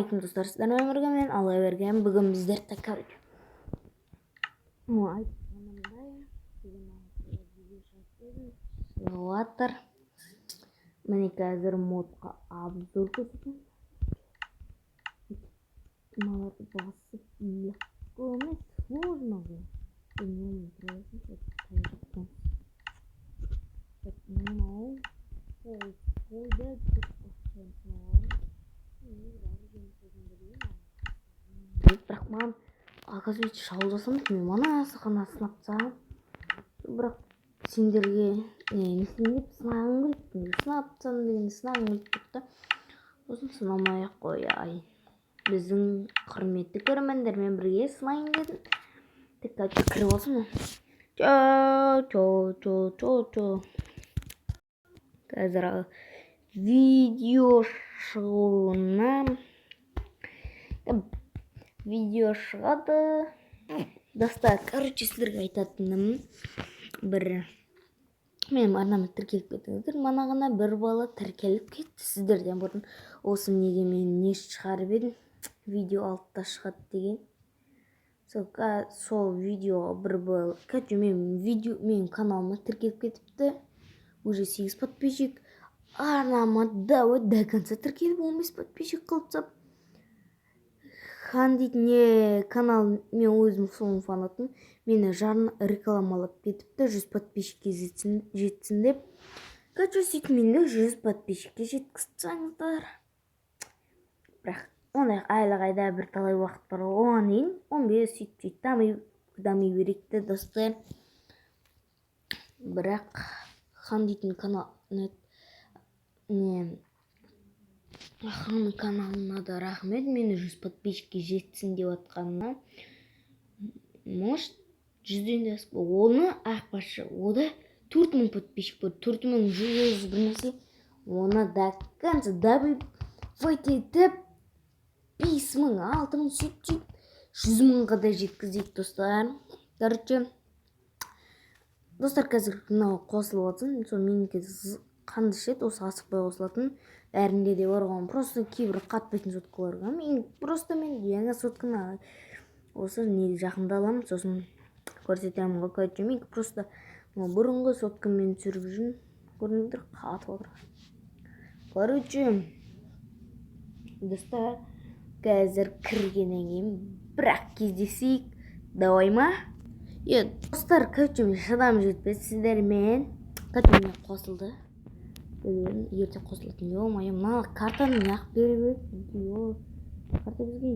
Ассалаумағалейкум достар, сіздермен бірге мен Аллаберген. Бүгін біздер такар айтқанымдай міне қазір модқа обзор көрсетемін. Мыналарды басып легко емес, сложно ғой. Бірақ маған оказывается шабуыл жасамайды. Мен манасы ғана сынап тастағанмын. Бірақ сендерге несін деп сынағым келіп, сынап тастадым дегенде сынағым келіп тұрды. Сосын сынамай-ақ қояйын. Біздің құрметті көрермендермен бірге сынайын дедім. Тек қана кіріп алсын. Қазір видео шығады. Достар, сіздерге айтатыным менің арнама тіркеліп кетіңіздер. Мана ғана бір бала тіркеліп кетті сіздерден бұрын. Осы неге мен не шығарып едім, видео алтта шығады деген. Сол видеоға бір бала менің каналыма тіркеліп кетіпті. Уже 8 подписчик. Арнама до конца тіркеліп 15 подписчик қылып. Хан дейтін канал, мен өзім соның фанатым. Мені жарын рекламалап кетіпті, 100 подписчикке жетсін деп. Сөйтіп менде 100 подписчикке жеткізсеңіздер. Бірақ ондай әлі қайда бір талай уақыт бар. Оған дейін 15 сөйтіп дами беректі достар. Бірақ Хан дейтін каналына да рахмет, мені 100 подписчикке жетсін деп атқанына. Может, 100-ден де аспай. Оны ақпашы, ода 4000 подписчик бар, 4100 бірнәрсе. Оны до конца етіп 5000, 6000 сөйтіп 100 мыңға да жеткізейік достар. Достар, қазір мынау қосылып жатсын. Сол менікі қанды ішеді, осы асықпай қосылатын. Бәрінде де бар ғой. Просто кейбір қатпайтын соткаларға. Мен жаңа сотканы осы жақында аламын, сосын көрсетемін ғой. Мен просто бұрынғы соткамен түсіріп жүрмін. Көрдіңіздер, қатып отыр. Достар, қазір кіргеннен кейін бірақ кездесейік. Давай ма? Достар, мен шыдам жетпеді сіздермен. Мен қосылды. Ерте қосылатын. Ё-моё, мына картаны неғып беріп еді. Карта бізге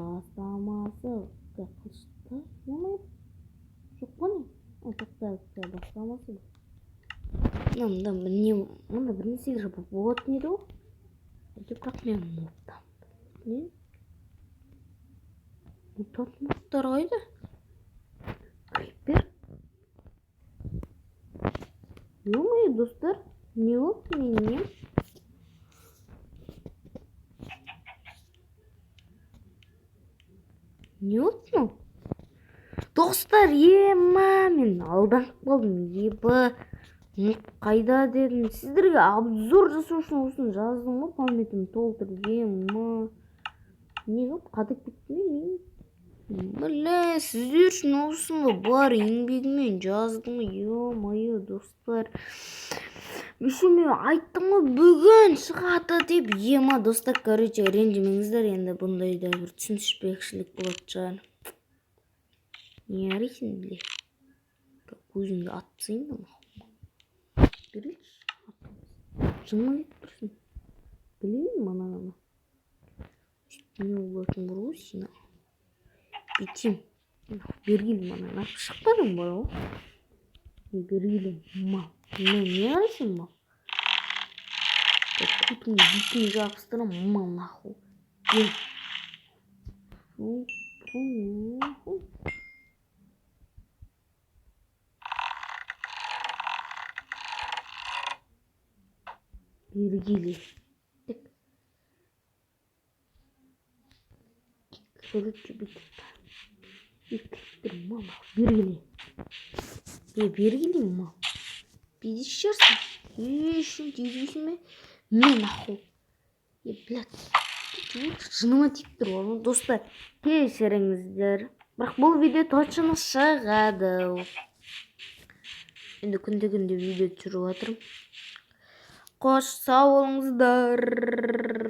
бастамасы қылышты. Жоқ па не? Бастамасы. Мұнда бір несек жапып болатын еді ғой. Бірақ мен мұттам. Мұттар қайда? Крипер? Ё-моё, достар, не болды менен? Не болды мынау? Достар, мен алданып қалдым. Мұт қайда дедім. Сіздерге обзор жасау үшін осын жаздым ғой, памятым толтырып. Не көп қатып кетті ме? Сіздер үшін осыны бар еңбегімен жаздым. Ё-моё, достар. Мен айттым ғой, бүгін шығады деп. Достар, ренжімеңіздер, енді бұндайда бір түсініспеушілік болады шығар. Не арайсың біле? Көзіңді атпысайын да ма? Берейші. Жыңма кетіп тұрсын. Білейін манағана. Не болатын бұр ғой сені. Бетім. Бергелі манағана. Шықпадың бар ғой. Бергелі мал. Не арайсың мал? Көтіңді бетіне жабыстырам мал наху. Бергелі. Бергелі. бері келейін ма? Пиздец шығарсың. Үшін түйдейсің бе? Мен нахуй. Блядь. Жыныма тиіп тұр ғой. Достар, кешіріңіздер. Бірақ бұл видео точно шығады. Енді күнде видео түсіріп жатырмын. Қош, сау болыңыздар.